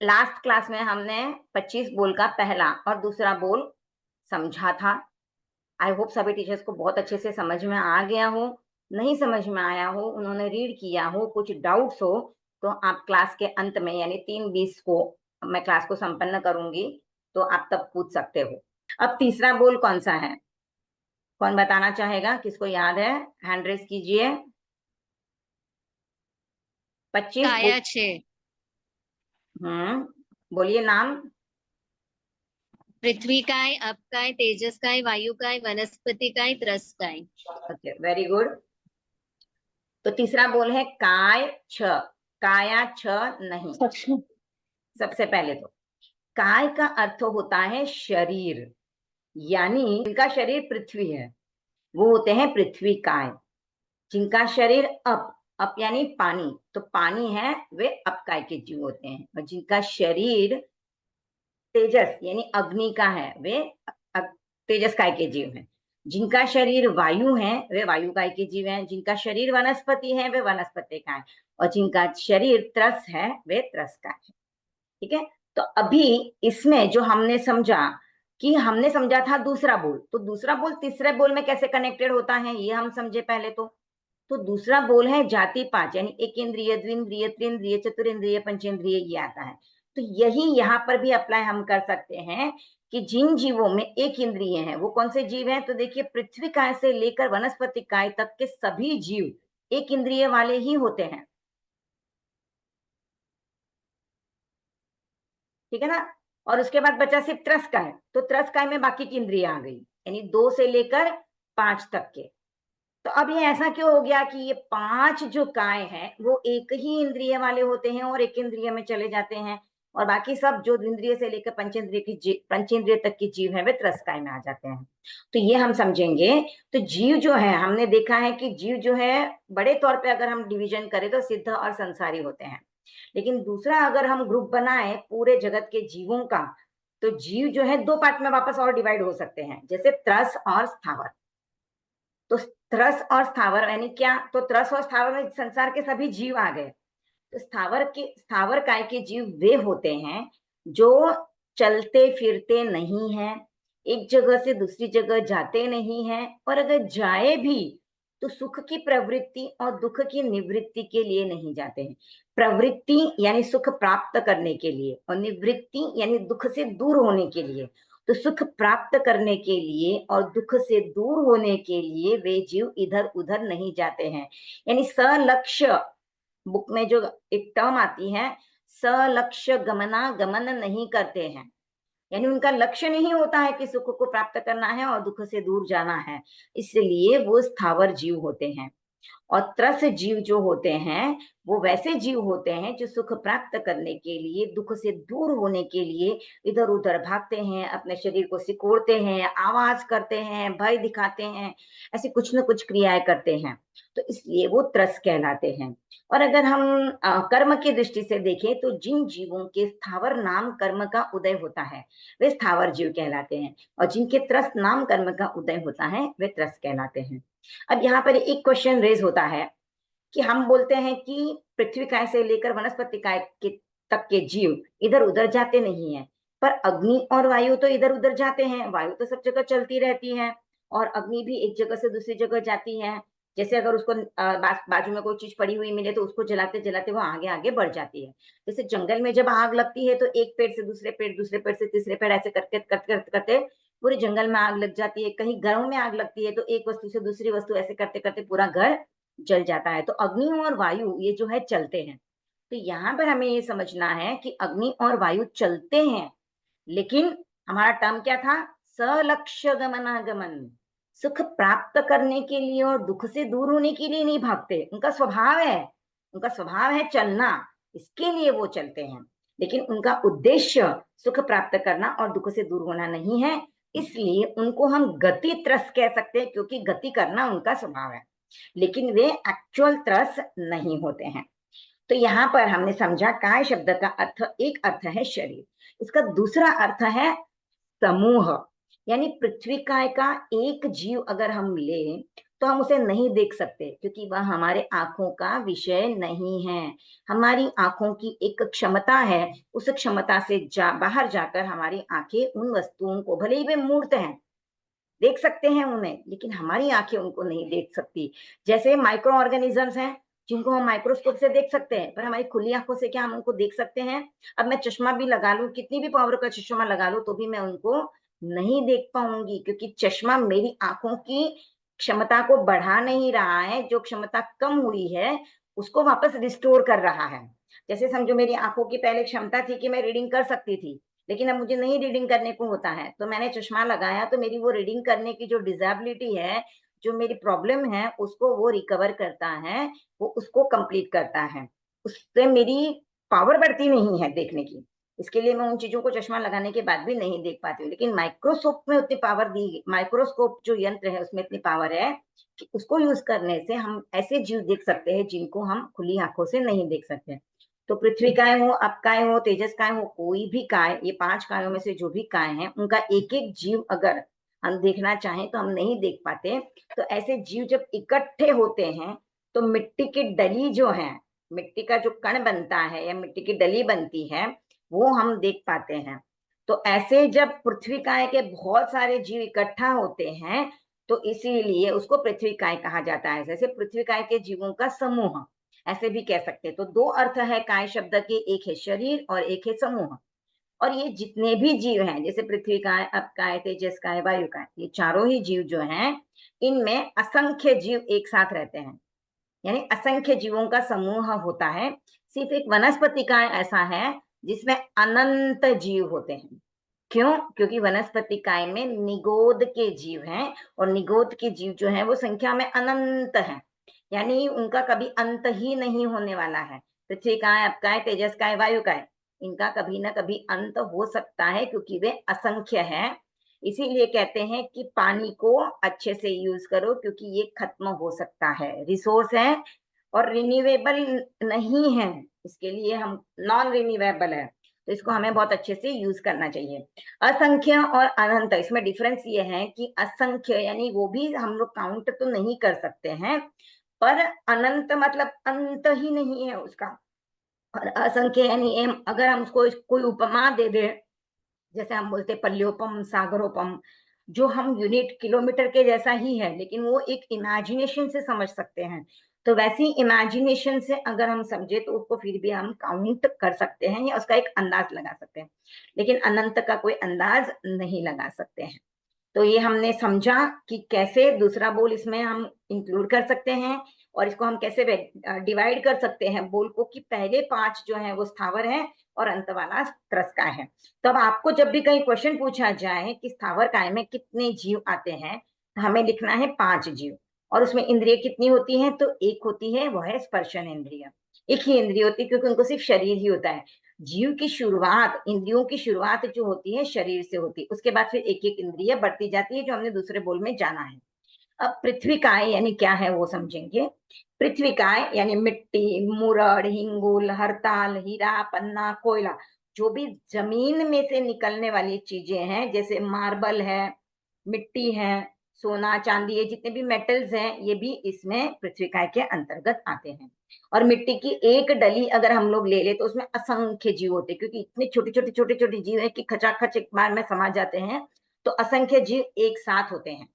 Last class में हमने 25 बोल का पहला और दूसरा बोल समझा था। आई होप सभी टीचर्स को बहुत अच्छे से समझ में आ गया हो। नहीं समझ में आया हो, उन्होंने रीड किया हो, कुछ डाउट्स हो, तो आप क्लास के अंत में यानी 3:20 को मैं क्लास को संपन्न करूंगी, तो आप तब पूछ सकते हो। अब तीसरा बोल कौन सा है, कौन बताना चाहेगा? किसको याद है? हैंड रेस कीजिए। 25 बोल। काया छे। बोलिए नाम। पृथ्वी काय, अप काय, तेजस काय, वायु काय, वनस्पति काय, त्रस काय। Okay, very good. तो तीसरा बोल है काय छ। काया छ नहीं। सबसे पहले तो काय का अर्थ होता है शरीर, यानी जिनका शरीर पृथ्वी है वो होते हैं पृथ्वी काय। जिनका शरीर अप यानी पानी, तो पानी है, वे अपकाय के जीव होते हैं। और जिनका शरीर तेजस यानी अग्नि का है, वे तेजस काय के जीव हैं। जिनका शरीर वायु है वे वायु काय के जीव हैं। जिनका शरीर वनस्पति है वे वनस्पति का है। और जिनका शरीर त्रस है वे त्रस का है। ठीक है। तो अभी इसमें जो हमने समझा कि हमने समझा था दूसरा बोल, तो दूसरा बोल तीसरे बोल में कैसे कनेक्टेड होता है ये हम समझे पहले। तो दूसरा बोल है जाति 5, यानी एक इंद्रिय, द्विंद्रिय, त्रिंद्रिय, चतुरिंद्रिय, पंचेंद्रिय, ये आता है। तो यही यहाँ पर भी अप्लाई हम कर सकते हैं कि जिन जीवों में एक इंद्रिय है वो कौन से जीव हैं। तो देखिए पृथ्वी काय से लेकर वनस्पति काय तक के सभी जीव एक इंद्रिय वाले ही होते हैं। ठीक है ना। और उसके बाद बचा सिर्फ त्रस काय, तो त्रस काय में बाकी की इंद्रिय आ गई, यानी 2 से लेकर 5 तक के। तो अब ये ऐसा क्यों हो गया कि ये 5 जो काय हैं वो एक ही इंद्रिय वाले होते हैं और एक इंद्रिय में चले जाते हैं, और बाकी सब जो इंद्रिय से लेकर पंचेंद्रिय तक की जीव है वे त्रस्काय में आ जाते हैं। तो ये हम समझेंगे। तो जीव जो है, हमने देखा है कि जीव जो है बड़े तौर पे अगर हम डिवीजन करें तो सिद्ध और संसारी होते हैं। लेकिन दूसरा अगर हम ग्रुप बनाए पूरे जगत के जीवों का, तो जीव जो है 2 पार्ट में वापस और डिवाइड हो सकते हैं, जैसे त्रस और स्थावर। तो त्रस और स्थावर यानी क्या? तो त्रस और स्थावर में संसार के सभी जीव आ गए। तो स्थावर काय के जीव वे होते हैं जो चलते फिरते नहीं है, एक जगह से दूसरी जगह जाते नहीं है, और अगर जाए भी तो सुख की प्रवृत्ति और दुख की निवृत्ति के लिए नहीं जाते हैं। प्रवृत्ति यानी सुख प्राप्त करने के लिए, और निवृत्ति यानी दुख से दूर होने के लिए। तो सुख प्राप्त करने के लिए और दुख से दूर होने के लिए वे जीव इधर उधर नहीं जाते हैं। यानी सलक्ष्य, बुक में जो एक टर्म आती है, सलक्ष्य गमनागमन नहीं करते हैं। यानी उनका लक्ष्य नहीं होता है कि सुख को प्राप्त करना है और दुख से दूर जाना है, इसलिए वो स्थावर जीव होते हैं। और त्रस जीव जो होते हैं वो वैसे जीव होते हैं जो सुख प्राप्त करने के लिए, दुख से दूर होने के लिए इधर उधर भागते हैं, अपने शरीर को सिकोड़ते हैं, आवाज करते हैं, भय दिखाते हैं, ऐसी कुछ न कुछ क्रियाएं करते हैं। तो इसलिए वो त्रस कहलाते हैं। और अगर हम कर्म की दृष्टि से देखें तो जिन जीवों के स्थावर नाम कर्म का उदय होता है वे स्थावर जीव कहलाते हैं, और जिनके त्रस नाम कर्म का उदय होता है वे त्रस कहलाते हैं। अब यहाँ पर एक क्वेश्चन रेज होता है कि हम बोलते हैं कि पृथ्वी काय से लेकर वनस्पति काय के तक के जीव इधर उधर जाते नहीं है, पर अग्नि और वायु तो इधर उधर जाते हैं। वायु तो सब जगह चलती रहती है, और अग्नि भी एक जगह से दूसरी जगह जाती है। जैसे अगर उसको बाजू में कोई चीज पड़ी हुई मिले तो उसको जलाते जलाते वो आगे आगे बढ़ जाती है। जैसे जंगल में जब आग लगती है तो एक पेड़ से दूसरे पेड़, दूसरे पेड़ से तीसरे पेड़, ऐसे करते करते करते पूरे जंगल में आग लग जाती है। कहीं घरों में आग लगती है तो एक वस्तु से दूसरी वस्तु, ऐसे करते करते पूरा घर जल जाता है। तो अग्नि और वायु ये जो है चलते हैं। तो यहाँ पर हमें ये समझना है कि अग्नि और वायु चलते हैं, लेकिन हमारा टर्म क्या था? सलक्ष्य गमनागमन। सुख प्राप्त करने के लिए और दुख से दूर होने के लिए नहीं भागते, उनका स्वभाव है, उनका स्वभाव है चलना, इसके लिए वो चलते हैं। लेकिन उनका उद्देश्य सुख प्राप्त करना और दुख से दूर होना नहीं है, इसलिए उनको हम गति त्रस कह सकते हैं, क्योंकि गति करना उनका स्वभाव है, लेकिन वे एक्चुअल त्रस नहीं होते हैं। तो यहाँ पर हमने समझा काय शब्द का अर्थ, एक अर्थ है शरीर, इसका दूसरा अर्थ है समूह। यानी पृथ्वी काय का एक जीव अगर हम ले तो हम उसे नहीं देख सकते क्योंकि वह हमारे आंखों का विषय नहीं है। हमारी आंखों की एक क्षमता है, उस क्षमता से बाहर जाकर हमारी आंखें उन वस्तुओं को, भले ही वे मूर्त हैं, देख सकते हैं उन्हें, लेकिन हमारी आंखें उनको नहीं देख सकती। जैसे माइक्रो ऑर्गेनिजम्स हैं जिनको हम माइक्रोस्कोप से देख सकते हैं, पर हमारी खुली आंखों से क्या हम उनको देख सकते हैं? अब मैं चश्मा भी लगा लूं, कितनी भी पावर का चश्मा लगा लूं, तो भी मैं उनको नहीं देख पाऊंगी, क्योंकि चश्मा मेरी आंखों की क्षमता को बढ़ा नहीं रहा है, जो क्षमता कम हुई है उसको वापस रिस्टोर कर रहा है। जैसे समझो मेरी आंखों की पहले क्षमता थी कि मैं रीडिंग कर सकती थी, लेकिन अब मुझे नहीं रीडिंग करने को होता है, तो मैंने चश्मा लगाया, तो मेरी वो रीडिंग करने की जो डिसेबिलिटी है, जो मेरी प्रॉब्लम है, उसको वो रिकवर करता है, वो उसको कंप्लीट करता है। उससे मेरी पावर बढ़ती नहीं है देखने की। इसके लिए मैं उन चीजों को चश्मा लगाने के बाद भी नहीं देख पाती हूँ, लेकिन माइक्रोस्कोप में उतनी पावर दी, माइक्रोस्कोप जो यंत्र है उसमें इतनी पावर है कि उसको यूज करने से हम ऐसे जीव देख सकते हैं जिनको हम खुली आंखों से नहीं देख सकते। तो पृथ्वी काय हो, अप काय हो, तेजस काय हो, कोई भी काय, ये 5 कायों में से जो भी काय हैं, उनका एक एक जीव अगर हम देखना चाहें तो हम नहीं देख पाते। तो ऐसे जीव जब इकट्ठे होते हैं तो मिट्टी की डली जो है, मिट्टी का जो कण बनता है या मिट्टी की डली बनती है, वो हम देख पाते हैं। तो ऐसे जब पृथ्वी काय के बहुत सारे जीव इकट्ठा होते हैं तो इसीलिए उसको पृथ्वी काय कहा जाता है। जैसे पृथ्वी काय के जीवों का समूह, ऐसे भी कह सकते हैं। तो 2 अर्थ है काय शब्द के, एक है शरीर और एक है समूह। और ये जितने भी जीव हैं, जैसे पृथ्वी काय, अप काय, तेजस काय, वायु काय, ये चारों ही जीव जो हैं, इनमें असंख्य जीव एक साथ रहते हैं, यानी असंख्य जीवों का समूह होता है। सिर्फ एक वनस्पति काय ऐसा है जिसमें अनंत जीव होते हैं। क्यों? क्योंकि वनस्पति काय में निगोद के जीव हैं, और निगोद के जीव जो है वो संख्या में अनंत है, यानी उनका कभी अंत ही नहीं होने वाला है। पृथ्वी काय, अप काय, तेजस काय, वायु काय, इनका कभी ना कभी अंत हो सकता है क्योंकि वे असंख्य है। इसीलिए कहते हैं कि पानी को अच्छे से यूज करो क्योंकि ये खत्म हो सकता है, रिसोर्स है और रिन्यूएबल नहीं है, इसके लिए हम नॉन रिन्यूएबल है, तो इसको हमें बहुत अच्छे से यूज करना चाहिए। असंख्य और अनंत, इसमें डिफरेंस ये है कि असंख्य यानी वो भी हम लोग काउंट तो नहीं कर सकते हैं, पर अनंत मतलब अंत ही नहीं है उसका। और असंख्य यानी अगर हम उसको कोई उपमा दे दे, जैसे हम बोलते पल्योपम, सागरोपम, जो हम यूनिट किलोमीटर के जैसा ही है, लेकिन वो एक इमेजिनेशन से समझ सकते हैं। तो वैसी इमेजिनेशन से अगर हम समझे तो उसको फिर भी हम काउंट कर सकते हैं या उसका एक अंदाज लगा सकते हैं, लेकिन अनंत का कोई अंदाज नहीं लगा सकते हैं। तो ये हमने समझा कि कैसे दूसरा बोल इसमें हम इंक्लूड कर सकते हैं, और इसको हम कैसे डिवाइड कर सकते हैं बोल को, कि पहले 5 जो है वो स्थावर है और अंत वाला त्रस्ता है। तो अब आपको जब भी कहीं क्वेश्चन पूछा जाए कि स्थावर काय में कितने जीव आते हैं, तो हमें लिखना है 5 जीव। और उसमें इंद्रिय कितनी होती है? तो एक होती है, वह है स्पर्शन इंद्रिय। एक ही इंद्रिय होती है क्योंकि उनको सिर्फ शरीर ही होता है। जीव की शुरुआत, इंद्रियों की शुरुआत जो होती है शरीर से होती है, उसके बाद फिर एक एक इंद्रिय बढ़ती जाती है, जो हमने दूसरे बोल में जाना है। अब पृथ्वी काय यानी क्या है वो समझेंगे। पृथ्वी काय यानी मिट्टी, मुरड़, हिंगोल, हरताल, हीरा, पन्ना, कोयला, जो भी जमीन में से निकलने वाली चीजें हैं, जैसे मार्बल है, मिट्टी है, सोना चांदी, ये जितने भी मेटल्स हैं, ये भी इसमें पृथ्वी काय के अंतर्गत आते हैं। और मिट्टी की एक डली अगर हम लोग ले ले तो उसमें असंख्य जीव होते हैं, क्योंकि इतने छोटे छोटे जीव है कि खचाखच एक बार में समा जाते हैं, तो असंख्य जीव एक साथ होते हैं।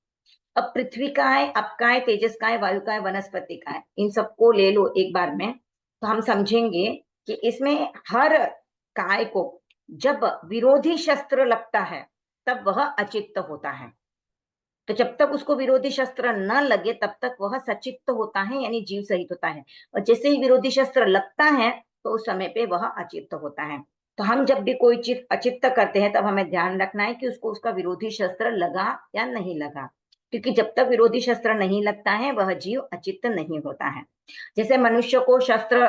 अब पृथ्वी काय, अप काय, तेजस काय, वायु काय, वनस्पति काय, इन सबको ले लो एक बार में, तो हम समझेंगे कि इसमें हर काय को जब विरोधी शस्त्र लगता है तब वह अचित्त होता है। तो जब तक उसको विरोधी शस्त्र न लगे तब तक वह सचित्त होता है, यानी जीव सहित होता है। और जैसे ही विरोधी शस्त्र लगता है तो उस समय पे वह अचित्त होता है। तो हम जब भी कोई चीज अचित्त करते हैं तब हमें ध्यान रखना है कि उसको उसका विरोधी शस्त्र लगा या नहीं लगा, क्योंकि जब तक विरोधी शस्त्र नहीं लगता है वह जीव अचित्त नहीं होता है। जैसे मनुष्य को शस्त्र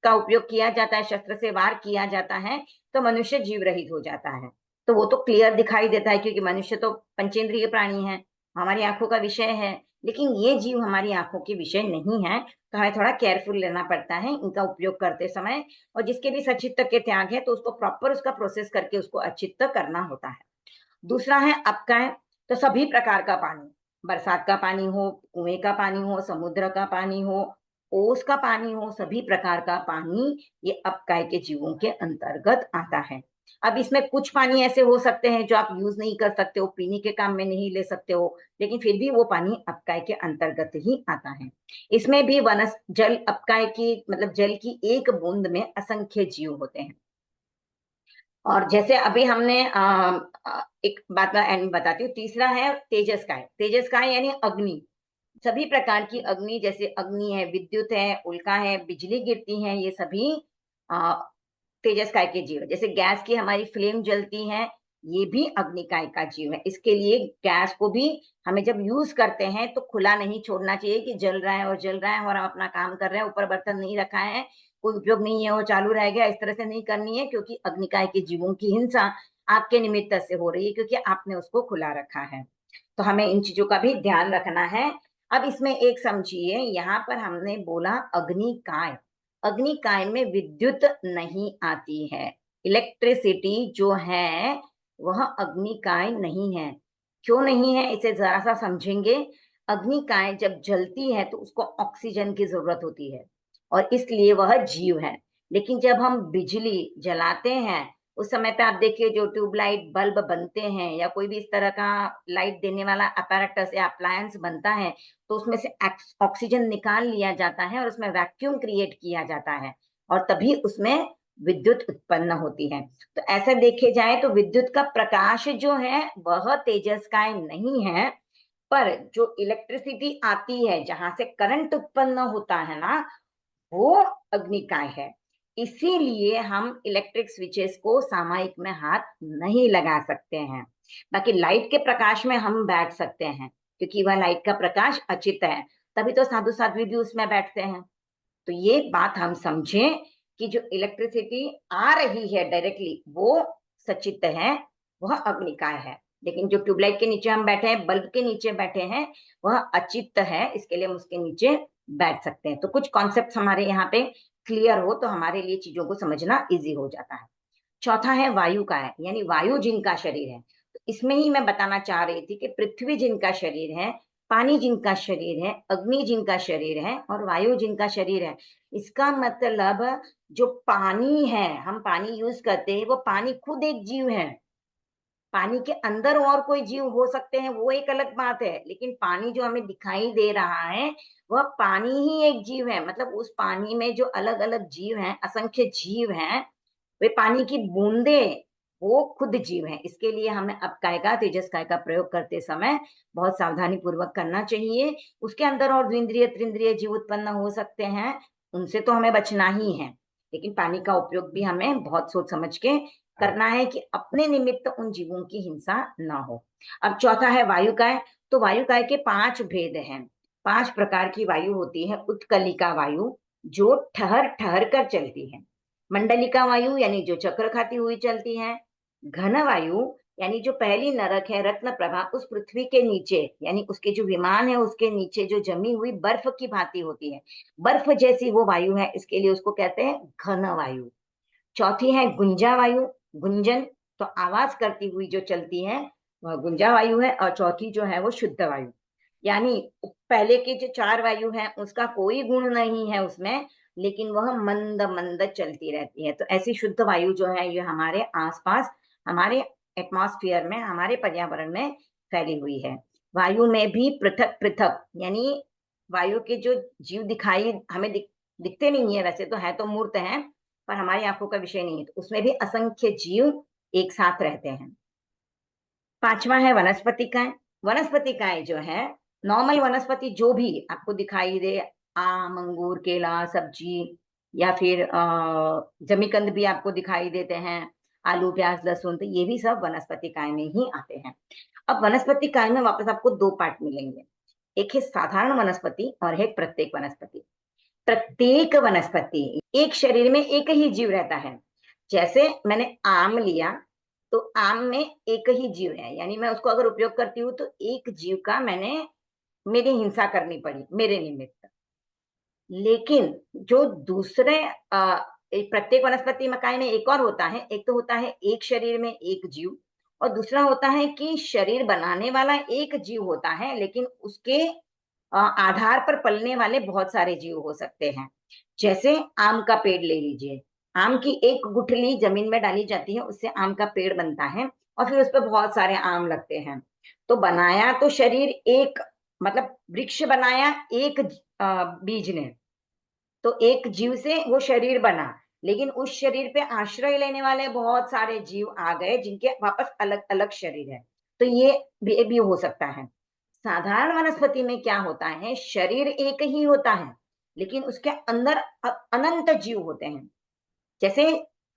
का उपयोग किया जाता है, शस्त्र से वार किया जाता है, तो मनुष्य जीव रहित हो जाता है। तो वो तो क्लियर दिखाई देता है क्योंकि मनुष्य तो पंचेंद्रिय प्राणी है, हमारी आंखों का विषय है, लेकिन ये जीव हमारी आंखों के विषय नहीं है। तो हमें थोड़ा केयरफुल लेना पड़ता है इनका उपयोग करते समय। और जिसके भी सचित्त के त्याग है तो उसको प्रॉपर उसका प्रोसेस करके उसको अचित्त करना होता है। दूसरा है अपकाय, तो सभी प्रकार का पानी, बरसात का पानी हो, कुएं का पानी हो, समुद्र का पानी हो, ओस का पानी हो, सभी प्रकार का पानी ये अपकाय के जीवों के अंतर्गत आता है। अब इसमें कुछ पानी ऐसे हो सकते हैं जो आप यूज नहीं कर सकते हो, पीने के काम में नहीं ले सकते हो, लेकिन फिर भी वो पानी अपकाय के अंतर्गत ही आता है। इसमें भी वनस जल अपकाय की मतलब जल की एक बूंद में असंख्य जीव होते हैं। और जैसे अभी हमने एक बात का एंड बताती हूँ। तीसरा है तेजस्काय। तेजस्काय यानी अग्नि। सभी प्रकार की अग्नि, जैसे अग्नि है, विद्युत है, उल्का है, बिजली गिरती है, ये सभी आ, तेजस्काय के जीव है। जैसे गैस की हमारी फ्लेम जलती है, ये भी अग्निकाय का जीव है। इसके लिए गैस को भी हमें जब यूज करते हैं तो खुला नहीं छोड़ना चाहिए कि जल रहा है और जल रहा है और हम अपना काम कर रहे हैं, ऊपर बर्तन नहीं रखा है, कोई उपयोग नहीं है, वो चालू रह गया, इस तरह से नहीं करनी है, क्योंकि अग्निकाय के जीवों की हिंसा आपके निमित्त से हो रही है, क्योंकि आपने उसको खुला रखा है। तो हमें इन चीजों का भी ध्यान रखना है। अब इसमें एक समझिए, यहाँ पर हमने बोला अग्निकाय। अग्निकाय में विद्युत नहीं आती है। इलेक्ट्रिसिटी जो है वह अग्निकाय नहीं है। क्यों नहीं है, इसे जरा सा समझेंगे। अग्निकाय जब जलती है तो उसको ऑक्सीजन की जरूरत होती है और इसलिए वह जीव है। लेकिन जब हम बिजली जलाते हैं, उस समय पे आप देखिए जो ट्यूबलाइट बल्ब बनते हैं या कोई भी इस तरह का लाइट देने वाला अपैरेटस या अप्लायंस बनता है, तो उसमें से ऑक्सीजन निकाल लिया जाता है और उसमें वैक्यूम क्रिएट किया जाता है और तभी उसमें विद्युत उत्पन्न होती है। तो ऐसा देखे जाए तो विद्युत का प्रकाश जो है वह तेजस्काय नहीं है, पर जो इलेक्ट्रिसिटी आती है, जहां से करंट उत्पन्न होता है ना, वो अग्निकाय है। इसीलिए हम इलेक्ट्रिक स्विचेस को सामायिक में हाथ नहीं लगा सकते हैं। बाकी लाइट के प्रकाश में हम बैठ सकते हैं, क्योंकि वह लाइट का प्रकाश अचित है, तभी तो साधु साध्वी भी उसमें बैठते हैं। तो ये बात हम समझें कि जो इलेक्ट्रिसिटी आ रही है डायरेक्टली, वो सचित है, वह अग्निकाय है। लेकिन जो ट्यूबलाइट के नीचे हम बैठे हैं, बल्ब के नीचे बैठे हैं, वह अचित है, इसके लिए हम उसके नीचे बैठ सकते हैं। तो कुछ कॉन्सेप्ट हमारे यहाँ पे क्लियर हो तो हमारे लिए चीजों को समझना इजी हो जाता है। चौथा है वायु का है, यानी वायु जिनका शरीर है। तो इसमें ही मैं बताना चाह रही थी कि पृथ्वी जिनका शरीर है, पानी जिनका शरीर है, अग्नि जिनका शरीर है और वायु जिनका शरीर है, इसका मतलब जो पानी है, हम पानी यूज करते हैं, वो पानी खुद एक जीव है। पानी के अंदर और कोई जीव हो सकते हैं, वो एक अलग बात है, लेकिन पानी जो हमें दिखाई दे रहा है वह पानी ही एक जीव है। मतलब उस पानी में जो अलग अलग जीव हैं, असंख्य जीव हैं, वे पानी की बूंदे, वो खुद जीव हैं। इसके लिए हमें अपकाय का, तेजस्काय का प्रयोग करते समय बहुत सावधानी पूर्वक करना चाहिए। उसके अंदर और द्विंद्रिय त्रिंद्रिय जीव उत्पन्न हो सकते हैं, उनसे तो हमें बचना ही है, लेकिन पानी का उपयोग भी हमें बहुत सोच समझ के करना है कि अपने निमित्त उन जीवों की हिंसा ना हो। अब चौथा है वायुकाय। तो वायुकाय के 5 भेद हैं। 5 प्रकार की वायु होती है। उत्कलिका वायु, जो ठहर ठहर कर चलती है। मंडलिका वायु यानी जो चक्र खाती हुई चलती है। घन वायु यानी जो पहली नरक है, रत्न प्रभा, उस पृथ्वी के नीचे, यानी उसके जो विमान है उसके नीचे जो जमी हुई बर्फ की भांति होती है, बर्फ जैसी वो वायु है, इसके लिए उसको कहते हैं घन वायु। चौथी है गुंजा वायु। गुंजन तो आवाज करती हुई जो चलती है, वह गुंजा वायु है। और चौथी जो है वो शुद्ध वायु, यानी पहले की जो 4 वायु है उसका कोई गुण नहीं है उसमें, लेकिन वह मंद मंद चलती रहती है। तो ऐसी शुद्ध वायु जो है ये हमारे आसपास, हमारे एटमॉस्फेयर में, हमारे पर्यावरण में फैली हुई है। वायु में भी पृथक पृथक, यानी वायु के जो जीव दिखाई हमें दिखते नहीं है, वैसे तो है, तो मूर्त है, पर हमारी आंखों का विषय नहीं है, तो उसमें भी असंख्य जीव एक साथ रहते हैं। पांचवा है वनस्पतिकाएं। वनस्पतिकाएं जो है, नॉर्मल वनस्पति जो भी आपको दिखाई दे, आम, अंगूर, केला, सब्जी, या फिर जमीकंद भी आपको दिखाई देते हैं, आलू, प्याज, लहसुन, तो ये भी सब वनस्पतिकाएं में ही आते हैं। अब वनस्पतिकाएं में वापस आपको 2 पार्ट मिलेंगे। एक है साधारण वनस्पति और है प्रत्येक वनस्पति। प्रत्येक वनस्पति, एक शरीर में एक ही जीव रहता है। जैसे मैंने आम लिया, तो आम में एक ही जीव है, यानी मैं उसको अगर उपयोग करती हूँ तो एक जीव का मेरी हिंसा करनी पड़ी मेरे निमित्त। लेकिन जो दूसरे प्रत्येक वनस्पति मकाई में एक और होता है, एक तो होता है एक शरीर में एक जीव, और दूसरा होता है कि शरीर बनाने वाला एक जीव होता है, लेकिन उसके आधार पर पलने वाले बहुत सारे जीव हो सकते हैं। जैसे आम का पेड़ ले लीजिए, आम की एक गुठली जमीन में डाली जाती है, उससे आम का पेड़ बनता है और फिर उस पर बहुत सारे आम लगते हैं। तो बनाया तो शरीर एक, मतलब वृक्ष बनाया एक बीज ने, तो एक जीव से वो शरीर बना, लेकिन उस शरीर पे आश्रय लेने वाले बहुत सारे जीव आ गए जिनके वापस अलग अलग शरीर है। तो ये भी हो सकता है। साधारण वनस्पति में क्या होता है, शरीर एक ही होता है, लेकिन उसके अंदर अनंत जीव होते हैं। जैसे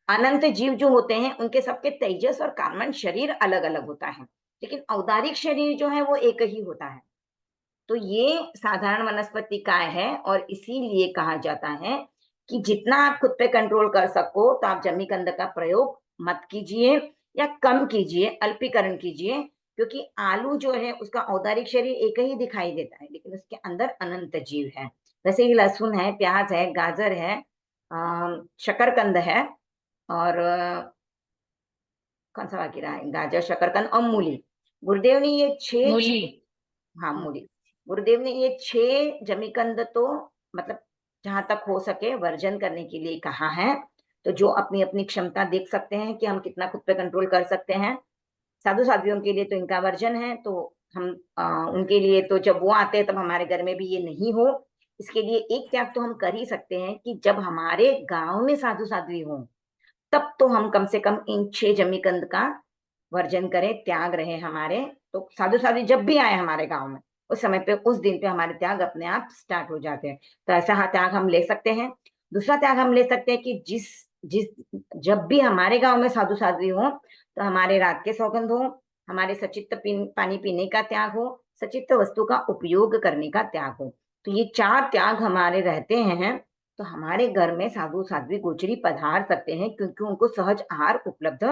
अनंत जीव जो होते हैं उनके सबके तेजस और कार्बन शरीर अलग अलग होता है, लेकिन औदारिक शरीर जो है वो एक ही होता है। तो ये साधारण वनस्पति काय है, और इसीलिए कहा जाता है कि जितना आप खुद पे कंट्रोल कर सको तो आप जमीकंद का प्रयोग मत कीजिए या कम कीजिए, अल्पीकरण कीजिए। क्योंकि आलू जो है उसका औदारिक शरीर एक ही दिखाई देता है, लेकिन उसके अंदर अनंत जीव है। वैसे ही लहसुन है, प्याज है, गाजर है, शकरकंद है, और कौन सा बाकी रहा है, गाजर, शकरकंद और मूली। गुरुदेव ने ये छह मूली। हाँ हाँ। मूली। गुरुदेव ने ये 6 जमीकंद तो मतलब जहां तक हो सके वर्जन करने के लिए कहा है। तो जो अपनी अपनी क्षमता देख सकते हैं कि हम कितना खुद पे कंट्रोल कर सकते हैं। साधु साध्वियों के लिए तो इनका वर्जन है, तो हम उनके लिए तो जब वो आते हैं तब हमारे घर में भी ये नहीं हो। इसके लिए एक त्याग तो हम कर ही सकते हैं कि जब हमारे गांव में साधु साध्वी हो, तब तो हम कम से कम इन 6 जमीकंद का वर्जन करें, त्याग रहे हमारे। तो साधु साधु जब भी आए हमारे गांव में, उस समय पे उस दिन पे हमारे त्याग अपने आप स्टार्ट हो जाते हैं। तो ऐसा त्याग हम ले सकते हैं। दूसरा त्याग हम ले सकते हैं कि जिस जिस जब भी हमारे गांव में साधु साध्वी हो, तो हमारे रात के सौगंध हो, हमारे सचित्त पानी पीने का त्याग हो, सचित्त वस्तु का उपयोग करने का त्याग हो। तो ये 4 त्याग हमारे रहते हैं, तो हमारे घर में साधु साध्वी गोचरी पधार सकते हैं, क्योंकि उनको सहज आहार उपलब्ध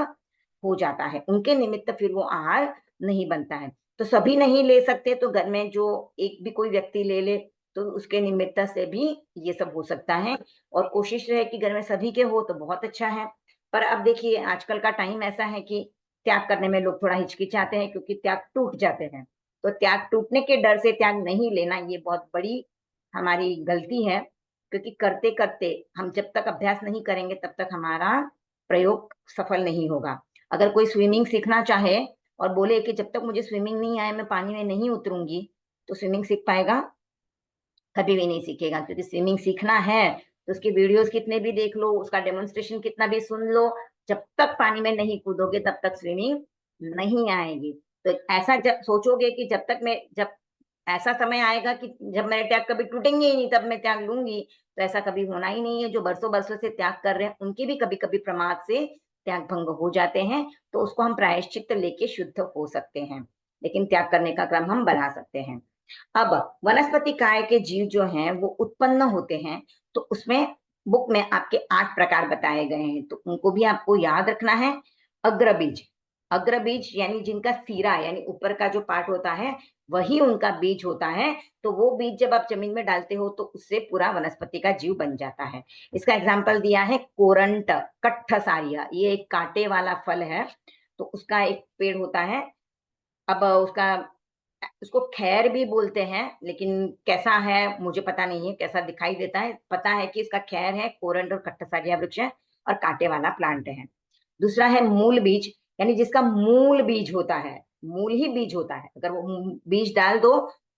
हो जाता है। उनके निमित्त फिर वो आहार नहीं बनता है। तो सभी नहीं ले सकते, तो घर में जो एक भी कोई व्यक्ति ले ले, तो उसके निमित्त से भी ये सब हो सकता है। और कोशिश रहे कि घर में सभी के हो तो बहुत अच्छा है। पर अब देखिए आजकल का टाइम ऐसा है कि त्याग करने में लोग थोड़ा हिचकिचाते हैं, क्योंकि त्याग टूट जाते हैं। तो त्याग टूटने के डर से त्याग नहीं लेना, ये बहुत बड़ी हमारी गलती है। क्योंकि करते करते हम जब तक अभ्यास नहीं करेंगे तब तक हमारा प्रयोग सफल नहीं होगा। अगर कोई स्विमिंग सीखना चाहे और बोले कि जब तक मुझे स्विमिंग नहीं आए मैं पानी में नहीं उतरूंगी, तो स्विमिंग सीख पाएगा? कभी भी नहीं सीखेगा। क्योंकि स्विमिंग सीखना है तो उसकी वीडियोस कितने भी देख लो, उसका डेमोन्स्ट्रेशन कितना भी सुन लो, जब तक पानी में नहीं कूदोगे तब तक स्विमिंग नहीं आएगी। तो ऐसा जब सोचोगे कि जब ऐसा समय आएगा कि जब मेरे त्याग कभी टूटेंगे ही नहीं तब मैं त्याग लूंगी, तो ऐसा कभी होना ही नहीं है। जो बरसों बरसों से त्याग कर रहे हैं उनके भी कभी कभी प्रमाद से त्याग भंग हो जाते हैं। तो उसको हम प्रायश्चित लेके शुद्ध हो सकते हैं, लेकिन त्याग करने का क्रम हम बढ़ा सकते हैं। अब वनस्पति काय के जीव जो हैं वो उत्पन्न होते हैं, तो उसमें बुक में आपके 8 प्रकार बताए गए हैं, तो उनको भी आपको याद रखना है। अग्रबीज, अग्रबीज यानी जिनका सिरा यानी ऊपर का जो पार्ट होता है वही उनका बीज होता है। तो वो बीज जब आप जमीन में डालते हो तो उससे पूरा वनस्पति का जीव बन जाता है। इसका एग्जाम्पल दिया है कोरंट, कट्ठसारिया, ये एक कांटे वाला फल है। तो उसका एक पेड़ होता है। अब उसको खैर भी बोलते हैं, लेकिन कैसा है मुझे पता नहीं है, कैसा दिखाई देता है। पता है कि इसका खैर है, कोरंड और कट्टसारिया वृक्ष है और कांटे वाला प्लांट है। दूसरा है मूल बीज, यानी जिसका मूल बीज होता है, मूल ही बीज होता है। अगर वो बीज डाल दो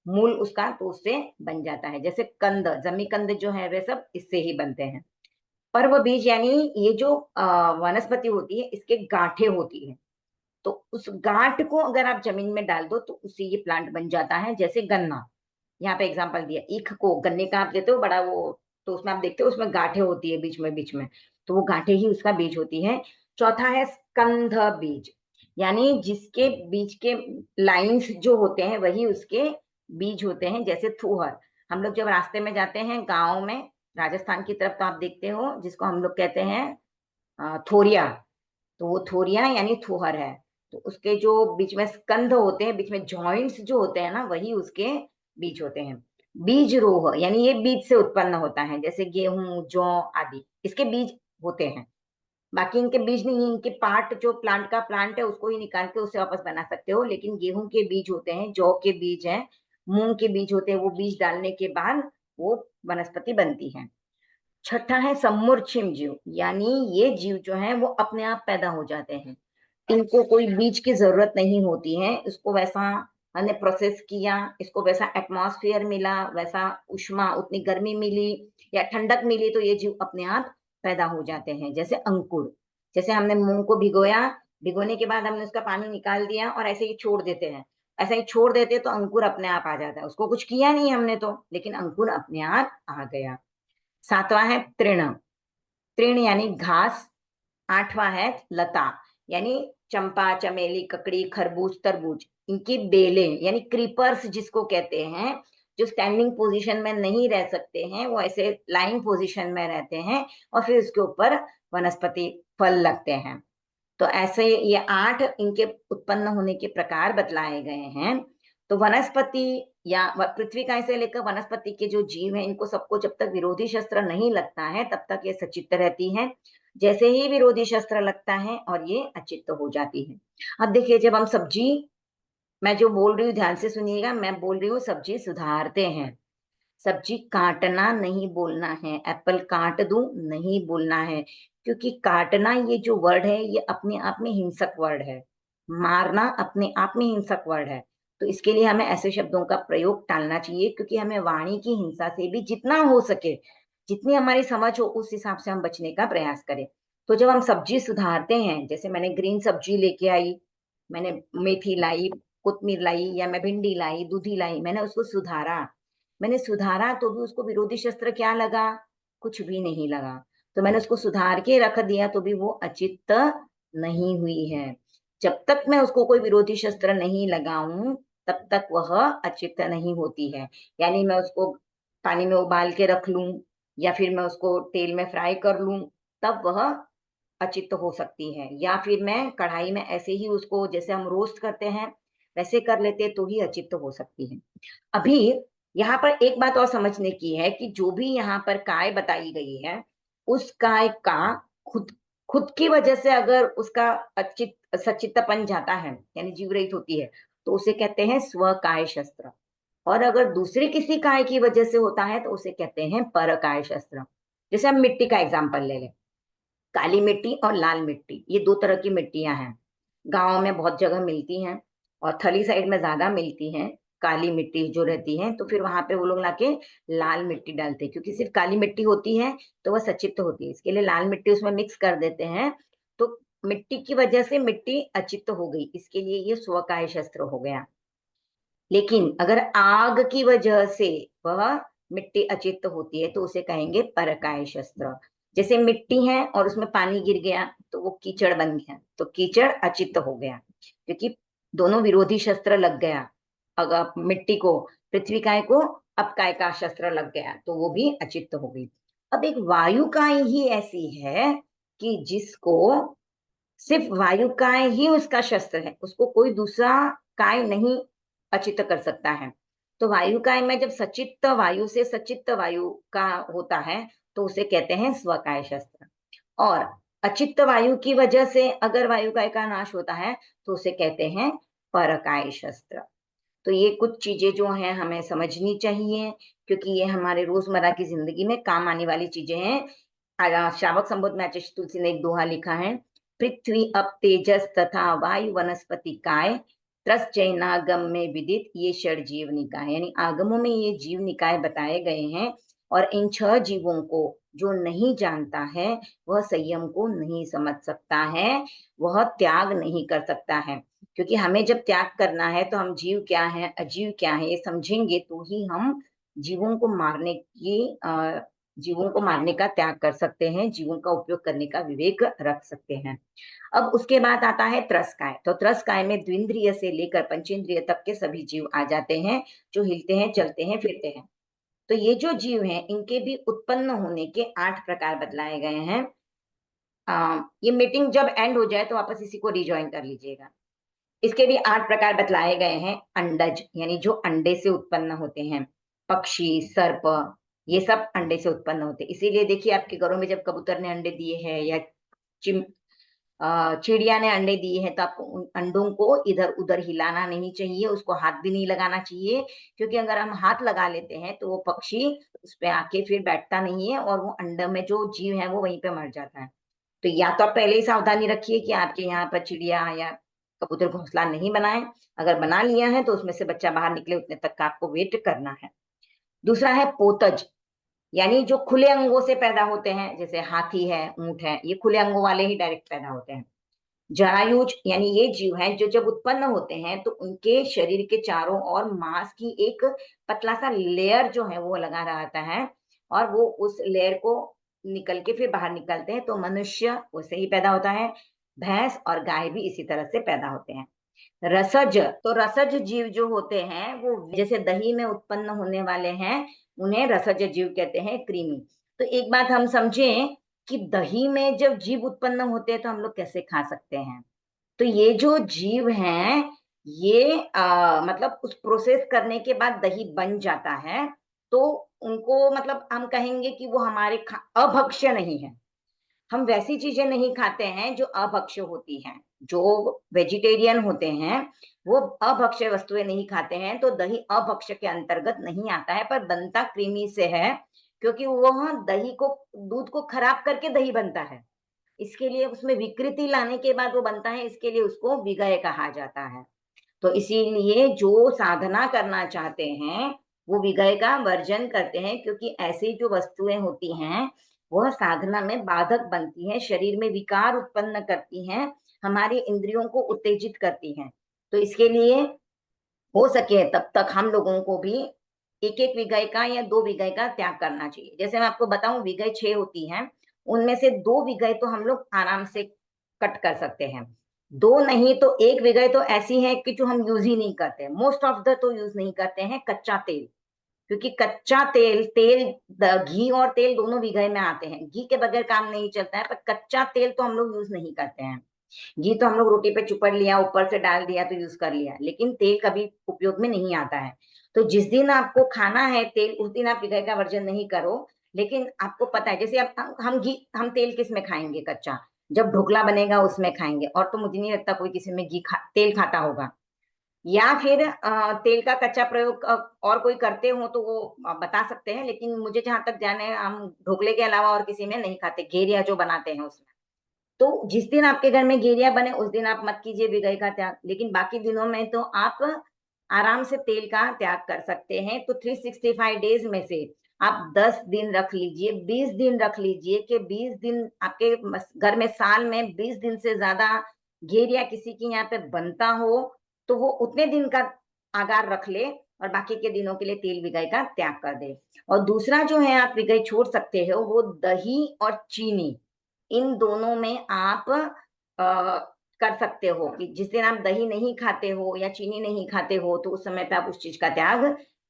मूल उसका, तो उससे बन जाता है। जैसे कंद, जमी कंद जो है वे सब इससे ही बनते हैं। पर्व बीज यानी ये जो वनस्पति होती है इसके गांठें होती है, तो उस गांठ को अगर आप जमीन में डाल दो तो उससे ये प्लांट बन जाता है। जैसे गन्ना, यहाँ पे एग्जांपल दिया, ईख को गन्ने का आप देते हो बड़ा वो, तो उसमें आप देखते हो उसमें गांठें होती है बीच में, तो वो गांठें ही उसका बीज होती है। चौथा है स्कंध बीज, यानी जिसके बीज के लाइंस जो होते हैं वही उसके बीज होते हैं। जैसे थूहर, हम लोग जब रास्ते में जाते हैं गाँव में, राजस्थान की तरफ, तो आप देखते हो जिसको हम लोग कहते हैं थोरिया, तो वो थोरिया यानी थोहर है। तो उसके जो बीच में स्कंध होते हैं, बीच में जॉइंट्स जो होते हैं ना, वही उसके बीज होते हैं। बीज रोह यानी ये बीज से उत्पन्न होता है, जैसे गेहूं, जौ आदि इसके बीज होते हैं। बाकी इनके बीज नहीं है, इनके पार्ट जो प्लांट का प्लांट है उसको ही निकाल के उससे वापस बना सकते हो, लेकिन गेहूं के बीज होते हैं, जौ के बीज हैं, मूंग के बीज होते हैं, वो बीज डालने के बाद वो वनस्पति बनती है। छठा है सम्मूर्छिम जीव, यानी ये जीव जो है वो अपने आप पैदा हो जाते हैं, इनको कोई बीज की जरूरत नहीं होती है। इसको वैसा हमने प्रोसेस किया, इसको वैसा एटमॉस्फेयर मिला, वैसा उष्मा उतनी गर्मी मिली या ठंडक मिली, तो ये जीव अपने आप पैदा हो जाते हैं। जैसे अंकुर, जैसे हमने मूंग को भिगोया, भिगोने के बाद हमने उसका पानी निकाल दिया और ऐसे ही छोड़ देते हैं, ऐसा ही छोड़ देते तो अंकुर अपने आप आ जाता है, उसको कुछ किया नहीं हमने तो, लेकिन अंकुर अपने आप आ गया। सातवां है तृण, तृण यानी घास। आठवां है लता, यानी चंपा, चमेली, ककड़ी, खरबूज, तरबूज, इनकी बेलें यानी क्रीपर्स जिसको कहते हैं, जो स्टैंडिंग पोजीशन में नहीं रह सकते हैं, वो ऐसे लाइंग पोजीशन में रहते हैं और फिर उसके ऊपर वनस्पति फल लगते हैं। तो ऐसे ये 8 इनके उत्पन्न होने के प्रकार बतलाए गए हैं। तो वनस्पति या पृथ्वी का से लेकर वनस्पति के जो जीव हैं, इनको सबको जब तक विरोधी शस्त्र नहीं लगता है तब तक ये सचित्त रहती है। जैसे ही विरोधी शस्त्र लगता है और ये अचित्त हो जाती है। अब देखिए, जब हम सब्जी, मैं जो बोल रही हूँ ध्यान से सुनिएगा, मैं बोल रही हूँ सब्जी सुधारते हैं, सब्जी काटना नहीं बोलना है, एप्पल काट दूं नहीं बोलना है, क्योंकि काटना ये जो वर्ड है ये अपने आप में हिंसक वर्ड है, मारना अपने आप में हिंसक वर्ड है। तो इसके लिए हमें ऐसे शब्दों का प्रयोग टालना चाहिए, क्योंकि हमें वाणी की हिंसा से भी जितना हो सके, जितनी हमारी समझ हो उस हिसाब से हम बचने का प्रयास करें। तो जब हम सब्जी सुधारते हैं, जैसे मैंने ग्रीन सब्जी लेके आई, मैंने मेथी लाई, कोतमीर लाई, या मैं भिंडी लाई, दूधी लाई, मैंने उसको सुधारा, मैंने सुधारा तो भी उसको विरोधी शस्त्र क्या लगा? कुछ भी नहीं लगा। तो मैंने उसको सुधार के रख दिया तो भी वो अचित्त नहीं हुई है। जब तक मैं उसको कोई विरोधी शस्त्र नहीं लगाऊं तब तक वह अचित्त नहीं होती है। यानी मैं उसको पानी में उबाल के रख लूं या फिर मैं उसको तेल में फ्राई कर लूं, तब वह अचित्त हो सकती है। या फिर मैं कढ़ाई में ऐसे ही उसको, जैसे हम रोस्ट करते हैं वैसे कर लेते, तो ही अचित्त हो सकती है। अभी यहाँ पर एक बात और समझने की है कि जो भी यहाँ पर काय बताई गई है, उस काय का खुद खुद की वजह से अगर उसका अचित सचित्तपन जाता है, यानी जीव रहित होती है, तो उसे कहते हैं स्व काय शस्त्र। और अगर दूसरी किसी काय की वजह से होता है तो उसे कहते हैं पर काय शस्त्र। जैसे हम मिट्टी का एग्जाम्पल ले लें, काली मिट्टी और लाल मिट्टी, ये दो तरह की मिट्टियां हैं, गांव में बहुत जगह मिलती हैं और थली साइड में ज्यादा मिलती हैं। काली मिट्टी जो रहती है तो फिर वहां पे वो लोग लाके लाल मिट्टी डालते हैं, क्योंकि सिर्फ काली मिट्टी होती है तो वह सचित्त होती है, इसके लिए लाल मिट्टी उसमें मिक्स कर देते हैं। तो मिट्टी की वजह से मिट्टी अचित्त हो गई, इसके लिए ये स्वकाय शस्त्र हो गया। लेकिन अगर आग की वजह से वह मिट्टी अचित्त होती है तो उसे कहेंगे परकाय शस्त्र। जैसे मिट्टी है और उसमें पानी गिर गया तो वो कीचड़ बन गया, तो कीचड़ अचित्त हो गया, क्योंकि दोनों विरोधी शस्त्र लग गया। अगर मिट्टी को, पृथ्वी काय को अपकाय का शस्त्र लग गया तो वो भी अचित्त हो गई। अब एक वायु काय ही ऐसी है कि जिसको सिर्फ वायु काय ही उसका शस्त्र है, उसको कोई दूसरा काय नहीं अचित्त कर सकता है। तो वायु काय में जब सचित्त वायु से सचित्त वायु का होता है तो उसे कहते हैं स्वकाय शस्त्र। और अचित्त वायु की वजह से अगर वायु काय का नाश होता है तो उसे कहते हैं परकाय शस्त्र। तो ये कुछ चीजें जो हैं हमें समझनी चाहिए, क्योंकि ये हमारे रोजमर्रा की जिंदगी में काम आने वाली चीजें हैं। श्रावक संबोध में आचार्य तुलसी ने एक दोहा लिखा है, पृथ्वी अप तेजस तथा वायु वनस्पति काय, त्रस जैनागम में विदित ये षड जीव निकाय, यानी आगमों में ये जीव निकाय बताए गए हैं। और इन 6 जीवों को जो नहीं जानता है वह संयम को नहीं समझ सकता है, वह त्याग नहीं कर सकता है। क्योंकि हमें जब त्याग करना है तो हम जीव क्या है अजीव क्या है ये समझेंगे तो ही हम जीवों को मारने की जीवों को मारने का त्याग कर सकते हैं, जीवों का उपयोग करने का विवेक रख सकते हैं। अब उसके बाद आता है त्रस्काय। तो त्रस्काय में द्विंद्रिय से लेकर पंचेंद्रिय तक के सभी जीव आ जाते हैं, जो हिलते हैं, चलते हैं, फिरते हैं। तो ये जो जीव हैं इनके भी उत्पन्न होने के 8 प्रकार बतलाए गए हैं। ये मीटिंग जब एंड हो जाए तो वापस इसी को रिज्वाइन कर लीजिएगा। इसके भी 8 प्रकार बतलाए गए हैं। अंडज यानी जो अंडे से उत्पन्न होते हैं, पक्षी, सर्प, ये सब अंडे से उत्पन्न होते हैं। इसीलिए देखिए आपके घरों में जब कबूतर ने अंडे दिए हैं या चिड़िया ने अंडे दिए हैं तो आपको उन अंडों को इधर उधर हिलाना नहीं चाहिए, उसको हाथ भी नहीं लगाना चाहिए, क्योंकि अगर हम हाथ लगा लेते हैं तो वो पक्षी उस पे आके फिर बैठता नहीं है और वो अंडे में जो जीव है वो वहीं पे मर जाता है। तो या तो आप पहले ही सावधानी रखिए कि आपके यहाँ पर चिड़िया या कबूतर घोंसला नहीं बनाए, अगर बना लिया है तो उसमें से बच्चा बाहर निकले उतने तक का आपको वेट करना है। दूसरा है पोतज, यानी जो खुले अंगों से पैदा होते हैं, जैसे हाथी है, ऊंट है, ये खुले अंगों वाले ही डायरेक्ट पैदा होते हैं। जरायुज यानी ये जीव हैं जो जब उत्पन्न होते हैं तो उनके शरीर के चारों ओर मांस की एक पतला सा लेयर जो है वो लगा रहता है, और वो उस लेयर को निकल के फिर बाहर निकलते हैं, तो मनुष्य वैसे ही पैदा होता है, भैंस और गाय भी इसी तरह से पैदा होते हैं। रसज, तो रसज जीव जो होते हैं वो जैसे दही में उत्पन्न होने वाले हैं, उन्हें रसज जीव कहते हैं, कृमि। तो एक बात हम समझें कि दही में जब जीव उत्पन्न होते हैं तो हम लोग कैसे खा सकते हैं। तो ये जो जीव हैं ये मतलब उस प्रोसेस करने के बाद दही बन जाता है, तो उनको मतलब हम कहेंगे कि वो हमारे अभक्ष्य नहीं है। हम वैसी चीजें नहीं खाते हैं जो अभक्ष्य होती हैं। जो वेजिटेरियन होते हैं वो अभक्ष्य वस्तुएं नहीं खाते हैं, तो दही अभक्ष्य के अंतर्गत नहीं आता है, पर बनता कृमि से है, क्योंकि वह दही को, दूध को खराब करके दही बनता है, इसके लिए उसमें विकृति लाने के बाद वो बनता है, इसके लिए उसको विगय कहा जाता है। तो इसीलिए जो साधना करना चाहते हैं वो विगय का वर्जन करते हैं, क्योंकि ऐसी जो वस्तुएं होती हैं वह साधना में बाधक बनती हैं, शरीर में विकार उत्पन्न करती हैं, हमारी इंद्रियों को उत्तेजित करती हैं। तो इसके लिए हो सके तब तक हम लोगों को भी एक एक विगय का या दो विगय का त्याग करना चाहिए। जैसे मैं आपको बताऊं, विगय 6 होती हैं, उनमें से 2 विगय तो हम लोग आराम से कट कर सकते हैं, 2 नहीं तो 1 विगय तो ऐसी है कि जो हम यूज ही नहीं करते, मोस्ट ऑफ द तो यूज नहीं करते हैं, कच्चा तेल। क्योंकि कच्चा तेल, घी और तेल दोनों विगय में आते हैं, घी के बगैर काम नहीं चलता है, पर कच्चा तेल तो हम लोग यूज नहीं करते हैं। घी तो हम लोग रोटी पे चुपड़ लिया, ऊपर से डाल दिया तो यूज कर लिया, लेकिन तेल कभी उपयोग में नहीं आता है। तो जिस दिन आपको खाना है तेल, उस दिन आप विधेय का वर्जन नहीं करो। लेकिन आपको पता है, जैसे अब हम तेल किस में खाएंगे, कच्चा, जब ढोकला बनेगा उसमें खाएंगे, और तो मुझे नहीं लगता कोई किसी में तेल खाता होगा। या फिर तेल का कच्चा प्रयोग और कोई करते हो तो वो बता सकते हैं, लेकिन मुझे जहां तक ध्यान है हम ढोकले के अलावा और किसी में नहीं खाते, घेरिया जो बनाते हैं उसमें। तो जिस दिन आपके घर में घेरिया बने उस दिन आप मत कीजिए विगय का त्याग, लेकिन बाकी दिनों में तो आप आराम से तेल का त्याग कर सकते हैं। तो 365 डेज में से आप 10 दिन रख लीजिए, 20 दिन रख लीजिए, कि 20 दिन आपके घर में साल में 20 दिन से ज्यादा घेरिया किसी के यहाँ पे बनता हो तो वो उतने दिन का आगार रख ले और बाकी के दिनों के लिए तेल विगय का त्याग कर दे। और दूसरा जो है आप विगय छोड़ सकते हो वो दही और चीनी, इन दोनों में आप कर सकते हो कि जिस दिन आप दही नहीं खाते हो या चीनी नहीं खाते हो तो उस समय पे आप उस चीज का त्याग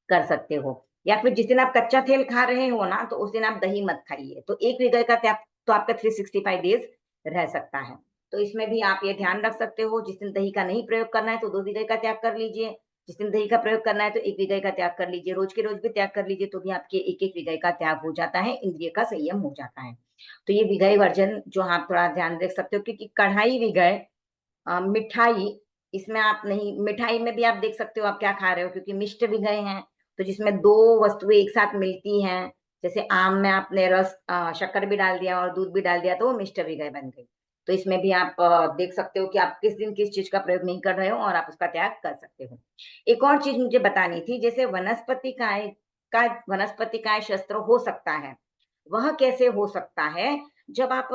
कर सकते हो। या फिर जिस दिन आप कच्चा तेल खा रहे हो ना तो उस दिन आप दही मत खाइए, तो एक विगय का त्याग तो आपका 365 डेज रह सकता है। तो इसमें भी आप ये ध्यान रख सकते हो, जिस दिन दही का नहीं प्रयोग करना है तो 2 विगय का त्याग कर लीजिए, जिस दिन दही का प्रयोग करना है तो 1 विगय का त्याग कर लीजिए, रोज के रोज भी त्याग कर लीजिए तो भी आपके एक एक विगय का त्याग हो जाता है, इंद्रिय का संयम हो जाता है। तो ये विगय वर्जन जो आप थोड़ा ध्यान देख सकते हो, क्योंकि कढ़ाई विगय, मिठाई, इसमें आप नहीं, मिठाई में भी आप देख सकते हो आप क्या खा रहे हो, क्योंकि मिष्ट विगय हैं, तो जिसमें 2 वस्तुएं एक साथ मिलती हैं, जैसे आम में आपने रस, शक्कर भी डाल दिया और दूध भी डाल दिया तो वो मिष्ट विगय बन गई। तो इसमें भी आप देख सकते हो कि आप किस दिन किस चीज का प्रयोग नहीं कर रहे हो और आप उसका त्याग कर सकते हो। एक और चीज मुझे बतानी थी, जैसे वनस्पति काय शस्त्र हो सकता है, वह कैसे हो सकता है, जब आप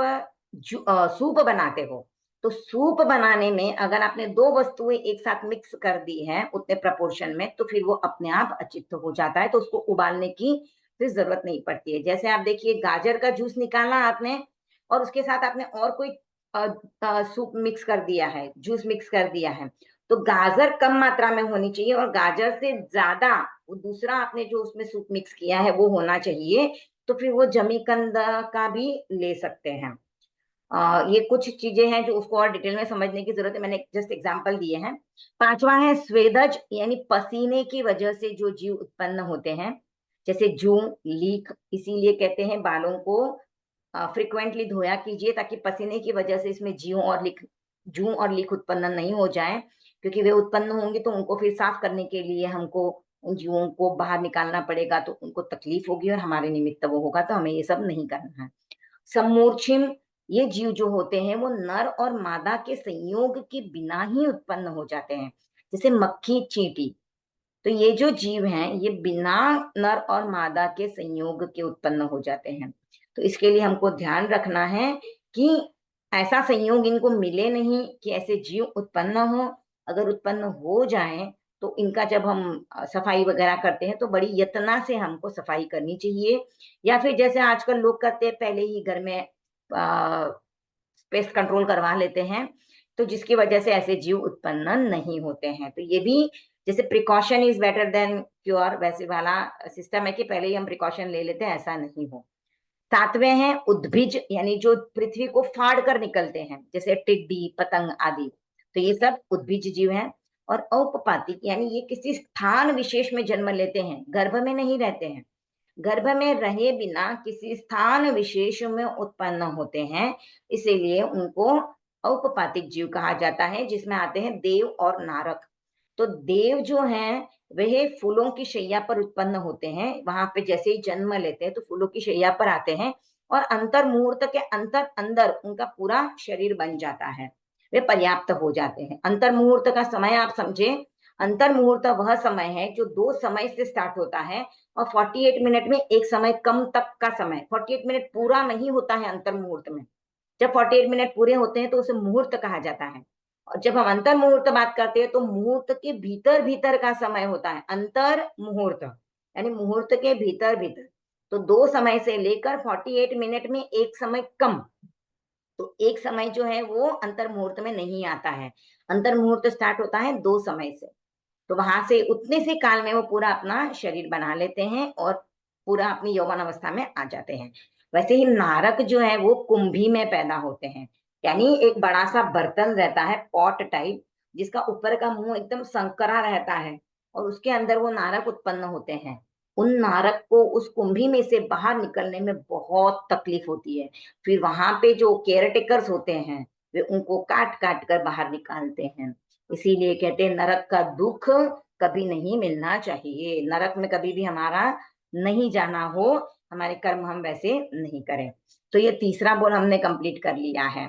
सूप बनाते हो, तो सूप बनाने में अगर आपने 2 वस्तुएं एक साथ मिक्स कर दी हैं उतने प्रपोर्शन में तो फिर वो अपने आप अचित्त हो जाता है, तो उसको उबालने की फिर जरूरत नहीं पड़ती है। जैसे आप देखिए गाजर का जूस निकाला आपने और उसके साथ आपने और कोई सूप मिक्स कर दिया है, जूस मिक्स कर दिया है, तो गाजर कम मात्रा में होनी चाहिए और गाजर से ज्यादा वो दूसरा आपने जो उसमें सूप मिक्स किया है वो होना चाहिए, तो फिर वो जमीकंद का भी ले सकते हैं। ये कुछ चीजें हैं जो उसको और डिटेल में समझने की जरूरत है, मैंने जस्ट एग्जांपल दिए हैं। 5वां है स्वेदज, यानी पसीने की वजह से जो जीव उत्पन्न होते हैं, जैसे जूं, लीख, इसीलिए कहते हैं बालों को फ्रिक्वेंटली धोया कीजिए, ताकि पसीने की वजह से इसमें जू और लीक उत्पन्न नहीं हो जाए, क्योंकि वे उत्पन्न होंगे तो उनको फिर साफ करने के लिए हमको उन जीवों को बाहर निकालना पड़ेगा, तो उनको तकलीफ होगी और हमारे निमित्त वो होगा, तो हमें ये सब नहीं करना है। समूर्छिम, ये जीव जो होते हैं वो नर और मादा के संयोग के बिना ही उत्पन्न हो जाते हैं, जैसे मक्खी, चींटी। तो ये जो जीव हैं ये बिना नर और मादा के संयोग के उत्पन्न हो जाते हैं। तो इसके लिए हमको ध्यान रखना है कि ऐसा संयोग इनको मिले नहीं कि ऐसे जीव उत्पन्न हो। अगर उत्पन्न हो जाए तो इनका जब हम सफाई वगैरह करते हैं तो बड़ी यत्ना से हमको सफाई करनी चाहिए, या फिर जैसे आजकल लोग करते हैं, पहले ही घर में पेस्ट कंट्रोल करवा लेते हैं, तो जिसकी वजह से ऐसे जीव उत्पन्न नहीं होते हैं। तो ये भी जैसे precaution is better than cure, वैसे वाला सिस्टम है कि पहले ही हम प्रिकॉशन ले लेते हैं, ऐसा नहीं हो। सातवें हैं उद्भिज, यानी जो पृथ्वी को फाड़ कर निकलते हैं, जैसे टिड्डी, पतंग आदि। तो ये सब उद्भिज जीव हैं। और औपपातिक, यानी ये किसी स्थान विशेष में जन्म लेते हैं, गर्भ में नहीं रहते हैं, गर्भ में रहे बिना किसी स्थान विशेष में उत्पन्न होते हैं, इसीलिए उनको औपपातिक जीव कहा जाता है, जिसमें आते हैं देव और नारक। तो देव जो हैं वह फूलों की शैया पर उत्पन्न होते हैं, वहां पे जैसे ही जन्म लेते हैं तो फूलों की शैया पर आते हैं, और अंतर मुहूर्त के अंदर उनका पूरा शरीर बन जाता है, वे पर्याप्त हो जाते हैं। अंतर मुहूर्त का समय आप समझे, अंतर मुहूर्त वह समय है जो 2 समय से स्टार्ट होता है, और 48 मिनट में एक समय कम तक का समय, 48 मिनट पूरा नहीं होता है अंतर मुहूर्त में। जब 48 मिनट पूरे होते हैं तो उसे मुहूर्त कहा जाता है। और जब हम अंतर मुहूर्त बात करते हैं तो मुहूर्त के भीतर भीतर का समय होता है अंतर मुहूर्त, यानी मुहूर्त के भीतर भीतर। तो 2 समय से लेकर 48 मिनट में एक समय कम, तो एक समय जो है वो अंतर मुहूर्त में नहीं आता है। अंतर मुहूर्त स्टार्ट होता है 2 समय से, तो वहां से उतने से काल में वो पूरा अपना शरीर बना लेते हैं और पूरा अपनी यौवन अवस्था में आ जाते हैं। वैसे ही नारक जो है वो कुंभी में पैदा होते हैं, यानी एक बड़ा सा बर्तन रहता है, पॉट टाइप, जिसका ऊपर का मुंह एकदम संकरा रहता है, और उसके अंदर वो नारक उत्पन्न होते हैं। उन नारक को उस कुंभी में से बाहर निकलने में बहुत तकलीफ होती है। फिर वहां पे जो केयर टेकर्स होते हैं वे उनको काट काट कर बाहर निकालते हैं। इसीलिए कहते हैं नरक का दुख कभी नहीं मिलना चाहिए, नरक में कभी भी हमारा नहीं जाना हो, हमारे कर्म हम वैसे नहीं करें। तो ये तीसरा बोल हमने कंप्लीट कर लिया है।